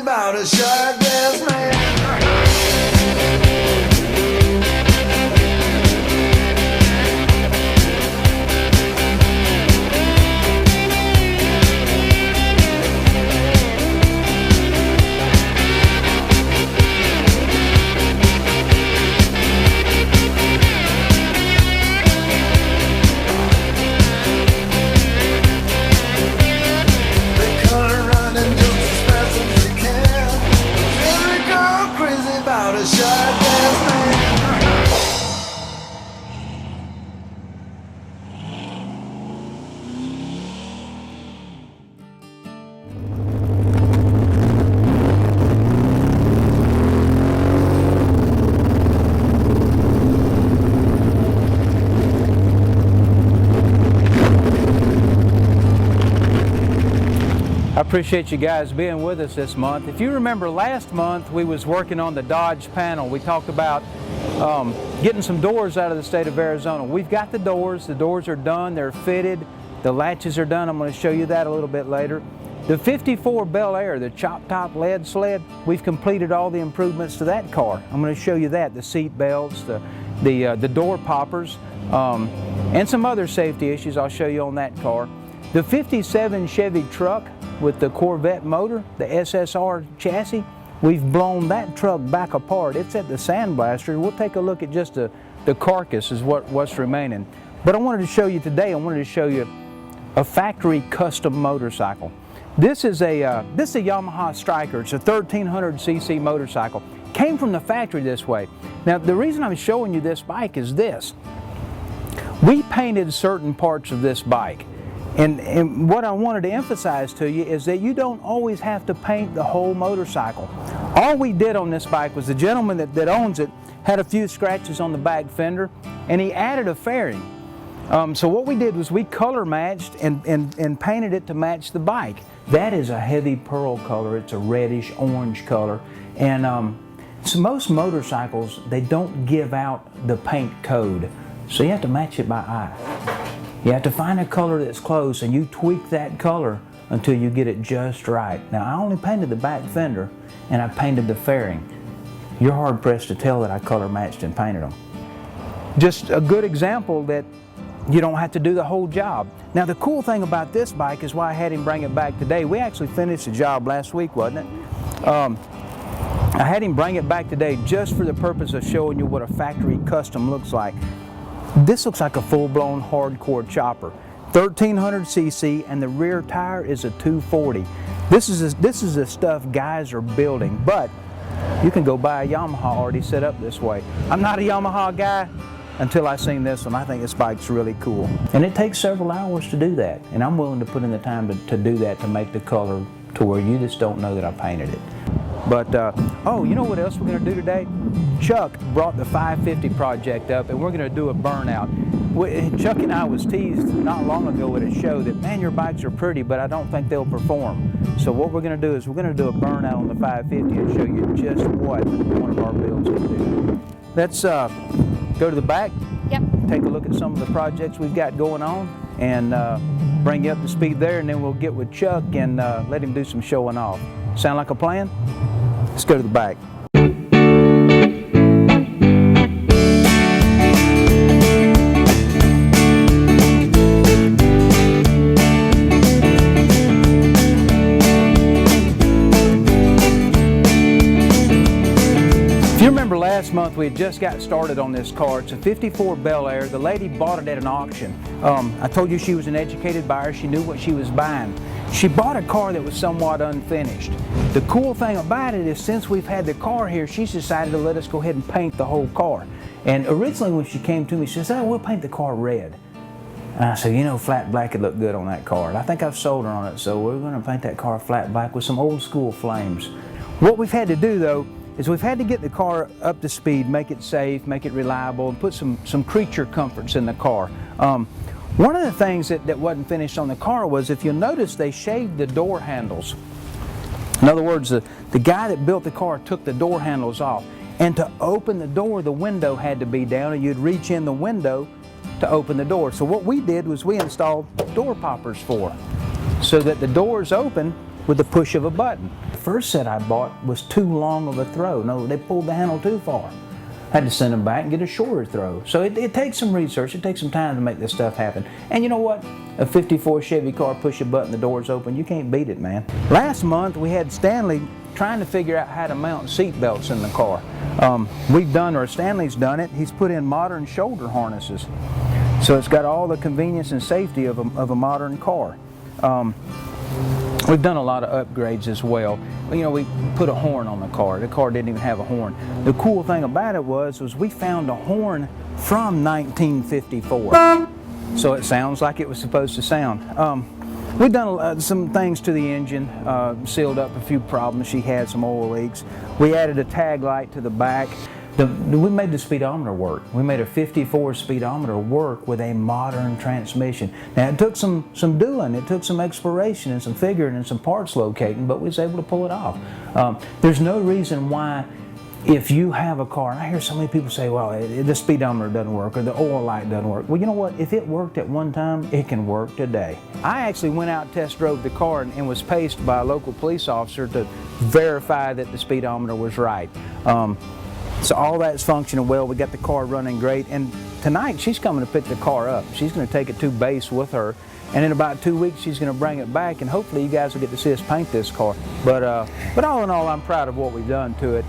About a shirtless man. I appreciate you guys being with us this month. If you remember last month, we was working on the Dodge panel. We talked about getting some doors out of the state of Arizona. We've got the doors are done, they're fitted, the latches are done. I'm going to show you that a little bit later. The 54 Bel Air, the chop top lead sled, we've completed all the improvements to that car. I'm going to show you that, the seat belts, the door poppers, and some other safety issues I'll show you on that car. The 57 Chevy truck with the Corvette motor, the SSR chassis, we've blown that truck back apart. It's at the sandblaster. We'll take a look at just the carcass is what's remaining. But I wanted to show you today, a factory custom motorcycle. This is a Yamaha Stryker. It's a 1300cc motorcycle. Came from the factory this way. Now the reason I'm showing you this bike is this. We painted certain parts of this bike. And what I wanted to emphasize to you is that you don't always have to paint the whole motorcycle. All we did on this bike was the gentleman that owns it had a few scratches on the back fender and he added a fairing. So what we did was we color matched and painted it to match the bike. That is a heavy pearl color. It's a reddish orange color. And so most motorcycles, they don't give out the paint code. So you have to match it by eye. You have to find a color that's close and you tweak that color until you get it just right. Now I only painted the back fender and I painted the fairing. You're hard pressed to tell that I color matched and painted them. Just a good example that you don't have to do the whole job. Now the cool thing about this bike is why I had him bring it back today. We actually finished the job last week, wasn't it? I had him bring it back today just for the purpose of showing you what a factory custom looks like. This looks like a full-blown hardcore chopper. 1300cc and the rear tire is a 240. This is the stuff guys are building, but you can go buy a Yamaha already set up this way. I'm not a Yamaha guy until I seen this one. I think this bike's really cool. And it takes several hours to do that, and I'm willing to put in the time to do that to make the color to where you just don't know that I painted it. But, oh, you know what else we're going to do today? Chuck brought the 550 project up and we're going to do a burnout. Chuck and I was teased not long ago at a show that, man, your bikes are pretty, but I don't think they'll perform. So what we're going to do is we're going to do a burnout on the 550 and show you just what one of our builds can do. Let's go to the back, yep. Take a look at some of the projects we've got going on and bring you up to speed there, and then we'll get with Chuck and let him do some showing off. Sound like a plan? Let's go to the back. If you remember last month, we had just got started on this car. It's a 54 Bel Air. The lady bought it at an auction. I told you she was an educated buyer. She knew what she was buying. She bought a car that was somewhat unfinished. The cool thing about it is since we've had the car here, she's decided to let us go ahead and paint the whole car. And originally when she came to me, she said, "Oh, we'll paint the car red." And I said, you know, flat black would look good on that car. And I think I've sold her on it, so we're going to paint that car flat black with some old school flames. What we've had to do though, is we've had to get the car up to speed, make it safe, make it reliable, and put some creature comforts in the car. One of the things that wasn't finished on the car was, if you'll notice, they shaved the door handles. In other words, the guy that built the car took the door handles off. And to open the door, the window had to be down, and you'd reach in the window to open the door. So what we did was we installed door poppers for her, so that the doors open with the push of a button. The first set I bought was too long of a throw. No, they pulled the handle too far. Had to send them back and get a shorter throw. So it takes some research, it takes some time to make this stuff happen. And you know what? A 54 Chevy car, push a button, the doors open, you can't beat it, man. Last month we had Stanley trying to figure out how to mount seat belts in the car. Stanley's done it. He's put in modern shoulder harnesses. So it's got all the convenience and safety of a modern car. We've done a lot of upgrades as well. You know, we put a horn on the car. The car didn't even have a horn. The cool thing about it was we found a horn from 1954. So it sounds like it was supposed to sound. We've done some things to the engine, sealed up a few problems. She had some oil leaks. We added a tag light to the back. We made the speedometer work. We made a 54 speedometer work with a modern transmission. Now it took some doing, it took some exploration and some figuring and some parts locating, but we was able to pull it off. There's no reason why, if you have a car, and I hear so many people say, well, the speedometer doesn't work or the oil light doesn't work. Well, you know what? If it worked at one time, it can work today. I actually went out and test drove the car and was paced by a local police officer to verify that the speedometer was right. So all that's functioning well. We got the car running great, and tonight she's coming to pick the car up. She's going to take it to base with her, and in about 2 weeks she's going to bring it back, and hopefully you guys will get to see us paint this car. But all in all, I'm proud of what we've done to it.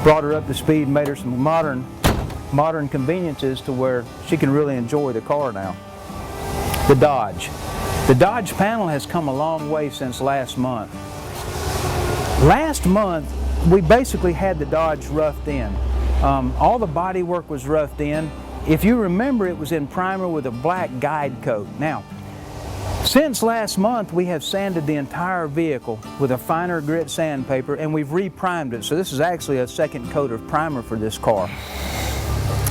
Brought her up to speed, made her some modern conveniences to where she can really enjoy the car now. The Dodge panel has come a long way since last month. Last month we basically had the Dodge roughed in. All the body work was roughed in. If you remember, it was in primer with a black guide coat. Now, since last month, we have sanded the entire vehicle with a finer grit sandpaper, and we've re-primed it. So this is actually a second coat of primer for this car.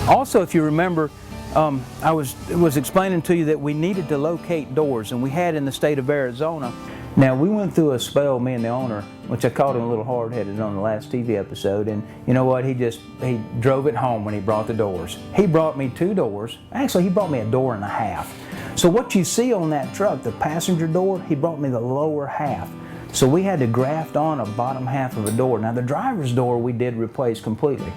Also, if you remember, I was explaining to you that we needed to locate doors, and we had in the state of Arizona. Now, we went through a spell, me and the owner, which I called him a little hard-headed on the last TV episode, and you know what, he drove it home when he brought the doors. He brought me 2 doors. Actually, he brought me a door and a half. So what you see on that truck, the passenger door, he brought me the lower half. So we had to graft on a bottom half of a door. Now, the driver's door we did replace completely.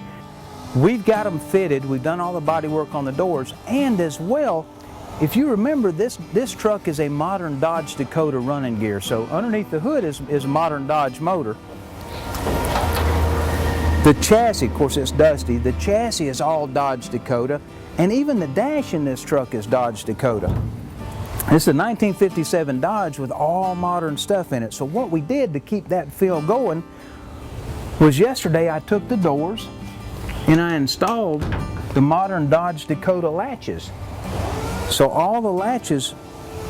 We've got them fitted, we've done all the body work on the doors, and as well, if you remember, this truck is a modern Dodge Dakota running gear. So underneath the hood is a modern Dodge motor. The chassis, of course it's dusty, the chassis is all Dodge Dakota, and even the dash in this truck is Dodge Dakota. This is a 1957 Dodge with all modern stuff in it. So what we did to keep that feel going was yesterday I took the doors and I installed the modern Dodge Dakota latches. So all the latches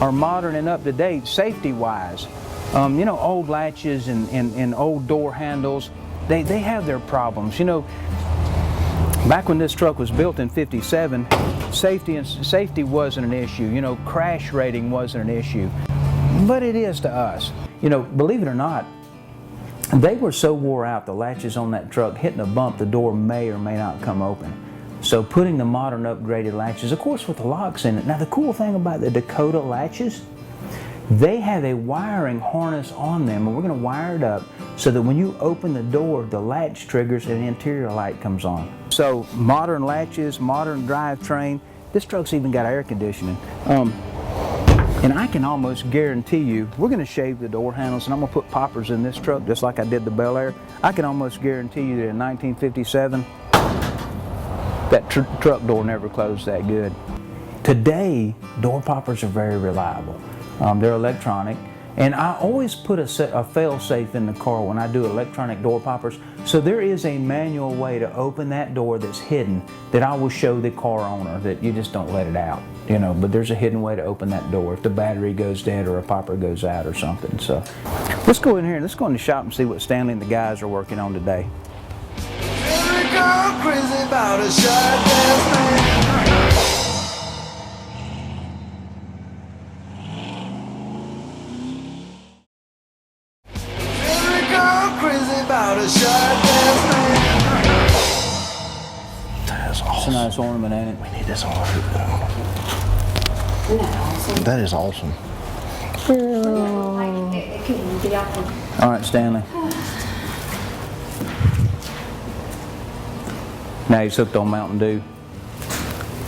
are modern and up to date safety-wise. You know, old latches and old door handles, they have their problems. You know, back when this truck was built in '57, safety wasn't an issue. You know, crash rating wasn't an issue. But it is to us. You know, believe it or not, they were so wore out, the latches on that truck, hitting a bump, the door may or may not come open. So putting the modern upgraded latches, of course with the locks in it. Now the cool thing about the Dakota latches, they have a wiring harness on them, and we're going to wire it up so that when you open the door, the latch triggers and the interior light comes on. So modern latches, modern drivetrain. This truck's even got air conditioning. And I can almost guarantee you, we're going to shave the door handles, and I'm going to put poppers in this truck just like I did the Bel Air. I can almost guarantee you that in 1957, that truck door never closed that good. Today, door poppers are very reliable. They're electronic, and I always put a fail-safe in the car when I do electronic door poppers. So there is a manual way to open that door that's hidden that I will show the car owner, that you just don't let it out, you know, but there's a hidden way to open that door if the battery goes dead or a popper goes out or something. So let's go in here and let's go in the shop and see what Stanley and the guys are working on today. Crazy about a shot man. Every about a sharp ass man. That is It's a awesome. nice ornament, ain't it? We need this on our hoop. That is awesome. All right, Stanley. Now he's hooked on Mountain Dew.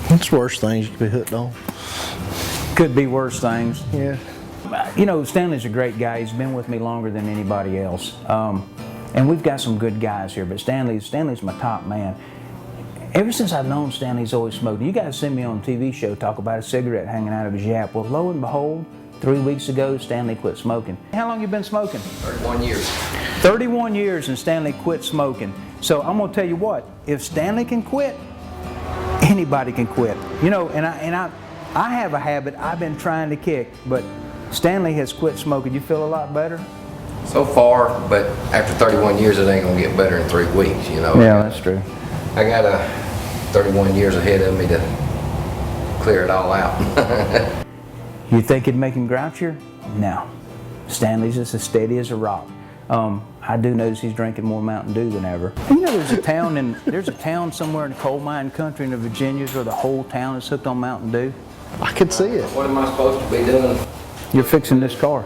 What's the worst things you could be hooked on? Could be worse things. Yeah. You know, Stanley's a great guy. He's been with me longer than anybody else. And we've got some good guys here, but Stanley's my top man. Ever since I've known Stanley, he's always smoked. You guys see me on a TV show talk about a cigarette hanging out of his yap. Well, lo and behold, 3 weeks ago, Stanley quit smoking. How long you been smoking? 31 years. 31 years and Stanley quit smoking. So I'm gonna tell you what, if Stanley can quit, anybody can quit. You know, and I have a habit I've been trying to kick, but Stanley has quit smoking. You feel a lot better? So far, but after 31 years, it ain't gonna get better in 3 weeks, you know. Yeah, that's true. I got 31 years ahead of me to clear it all out. You think it'd make him grouchier? No. Stanley's just as steady as a rock. I do notice he's drinking more Mountain Dew than ever. You know, there's a town somewhere in the coal mine country in the Virginias where the whole town is hooked on Mountain Dew. I could see it. What am I supposed to be doing? You're fixing this car.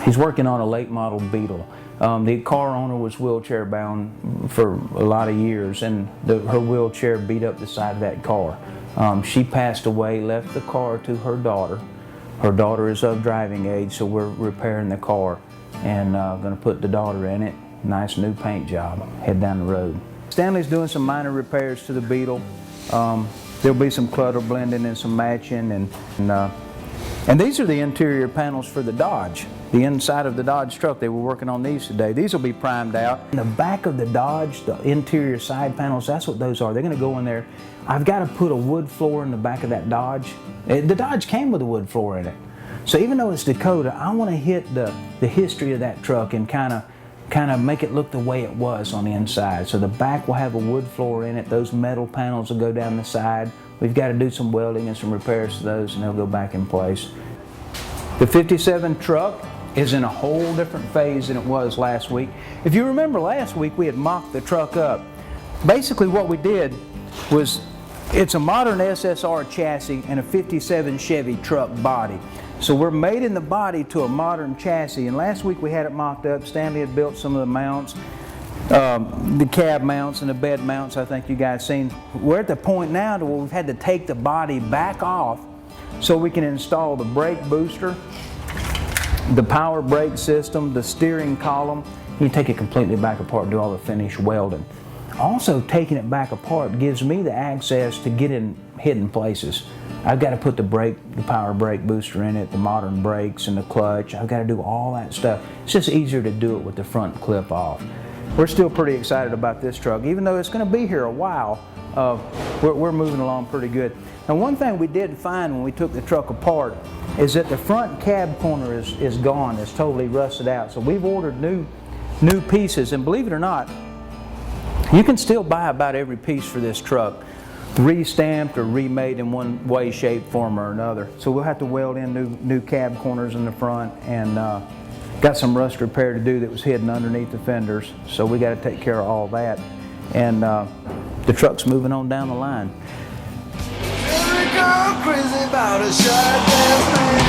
He's working on a late model Beetle. The car owner was wheelchair bound for a lot of years, and her wheelchair beat up the side of that car. She passed away, left the car to her daughter. Her daughter is of driving age, so we're repairing the car and going to put the daughter in it. Nice new paint job. Head down the road. Stanley's doing some minor repairs to the Beetle. There'll be some clutter blending and some matching, and these are the interior panels for the Dodge. The inside of the Dodge truck, they were working on these today. These will be primed out. In the back of the Dodge, the interior side panels, that's what those are. They're going to go in there. I've got to put a wood floor in the back of that Dodge. The Dodge came with a wood floor in it. So even though it's Dakota, I want to hit the history of that truck and kind of make it look the way it was on the inside. So the back will have a wood floor in it. Those metal panels will go down the side. We've got to do some welding and some repairs to those, and they'll go back in place. The 57 truck is in a whole different phase than it was last week. If you remember last week, we had mocked the truck up. Basically what we did was, it's a modern SSR chassis and a 57 Chevy truck body. So we're mating the body to a modern chassis, and last week we had it mocked up. Stanley had built some of the mounts, the cab mounts and the bed mounts, I think you guys seen. We're at the point now to where we've had to take the body back off so we can install the brake booster, the power brake system, the steering column. You take it completely back apart and do all the finish welding. Also, taking it back apart gives me the access to get in hidden places. I've got to put the power brake booster in it, the modern brakes and the clutch. I've got to do all that stuff. It's just easier to do it with the front clip off. We're still pretty excited about this truck. Even though it's going to be here a while, we're moving along pretty good. Now, one thing we did find when we took the truck apart is that the front cab corner is gone. It's totally rusted out. So we've ordered new pieces, and believe it or not, you can still buy about every piece for this truck re-stamped or remade in one way, shape, form, or another. So we'll have to weld in new cab corners in the front, and got some rust repair to do that was hidden underneath the fenders. So we got to take care of all that, and the truck's moving on down the line. Every girl crazy about a sharp ass man.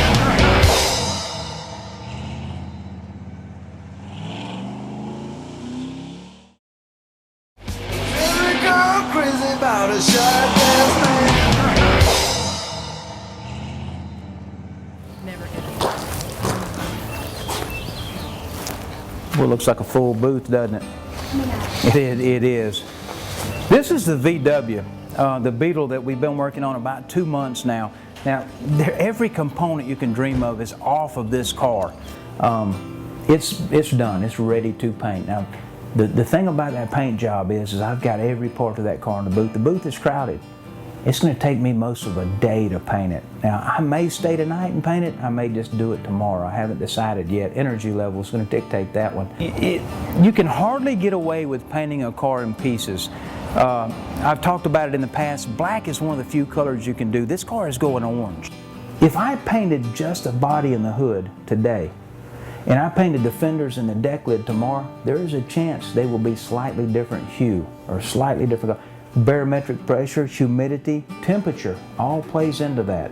Every girl crazy about a sharp ass man. Well, it looks like a full booth, doesn't it? It is. This is the VW, the Beetle that we've been working on about 2 months now. Now, every component you can dream of is off of this car. It's done. It's ready to paint. Now, the thing about that paint job is I've got every part of that car in the booth. The booth is crowded. It's going to take me most of a day to paint it. Now, I may stay tonight and paint it. I may just do it tomorrow. I haven't decided yet. Energy level is going to dictate that one. You can hardly get away with painting a car in pieces. I've talked about it in the past. Black is one of the few colors you can do. This car is going orange. If I painted just a body and the hood today, and I painted the fenders and the deck lid tomorrow, there is a chance they will be slightly different hue or slightly different color. Barometric pressure, humidity, temperature, all plays into that.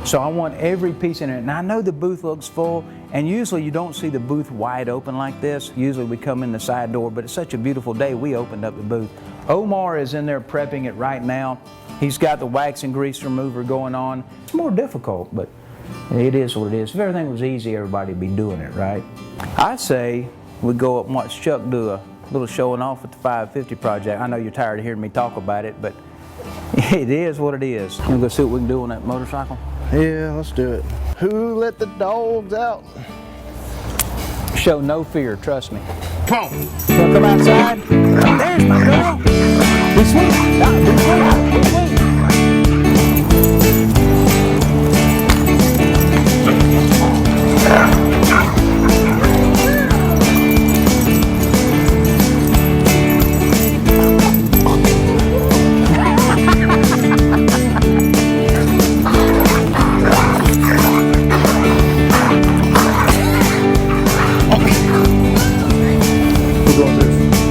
So I want every piece in it. And I know the booth looks full, and usually you don't see the booth wide open like this. Usually we come in the side door, but it's such a beautiful day, we opened up the booth. Omar is in there prepping it right now. He's got the wax and grease remover going on. It's more difficult, but it is what it is. If everything was easy, everybody would be doing it, right? I say we go up and watch Chuck do a little showing off at the 550 project. I know you're tired of hearing me talk about it, but it is what it is. We'll go see what we can do on that motorcycle. Yeah, let's do it. Who let the dogs out? Show no fear, trust me. Come on. You wanna come outside? There's my girl. Be sweet. Be sweet. Be sweet.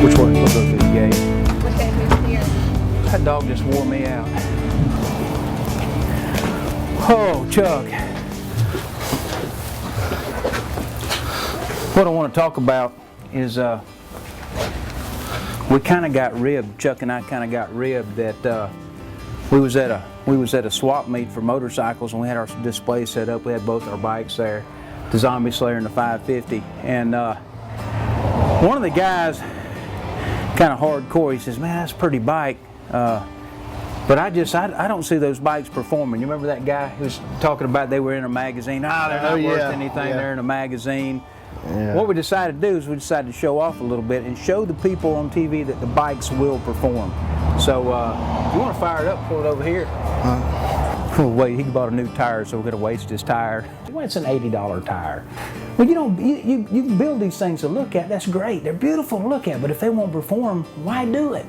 Which one? We'll go through the gate. That dog just wore me out. Oh, Chuck. What I want to talk about is we kind of got ribbed. Chuck and I kind of got ribbed that we was at a swap meet for motorcycles, and we had our display set up. We had both our bikes there, the Zombie Slayer and the 550, and one of the guys, kind of hardcore, he says, "Man, that's a pretty bike, but I don't see those bikes performing." You remember that guy who was talking about they were in a magazine? They're not worth anything. They're in a magazine. Yeah. What we decided to do is we decided to show off a little bit and show the people on TV that the bikes will perform. So you want to fire it up, pull it over here. Oh, wait, he bought a new tire, so we're going to waste his tire. Well, it's an $80 tire. Well, you can build these things to look at. That's great. They're beautiful to look at, but if they won't perform, why do it?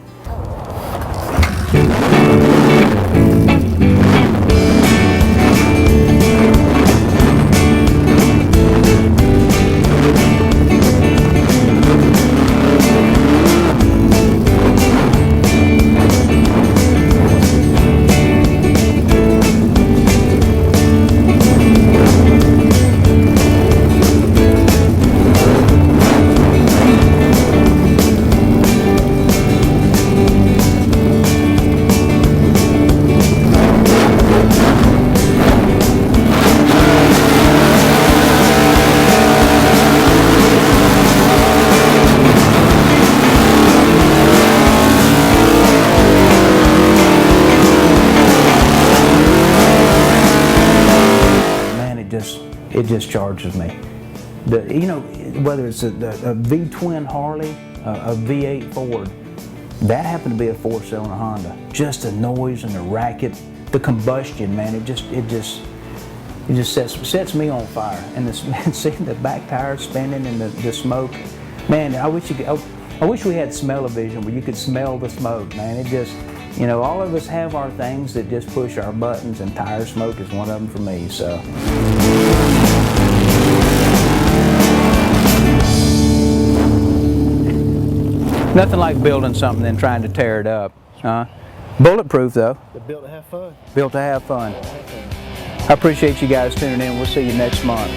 It just charges me. Whether it's a V-twin Harley, a V8 Ford, that happened to be a 4-cylinder Honda. Just the noise and the racket, the combustion, man, it just sets me on fire. And seeing the back tires spinning and the smoke, man, I wish we had smell-o-vision where you could smell the smoke, man. It just, all of us have our things that just push our buttons, and tire smoke is one of them for me, so. Nothing like building something and trying to tear it up. Bulletproof though. They're built to have fun. Built to have fun. I appreciate you guys tuning in. We'll see you next month.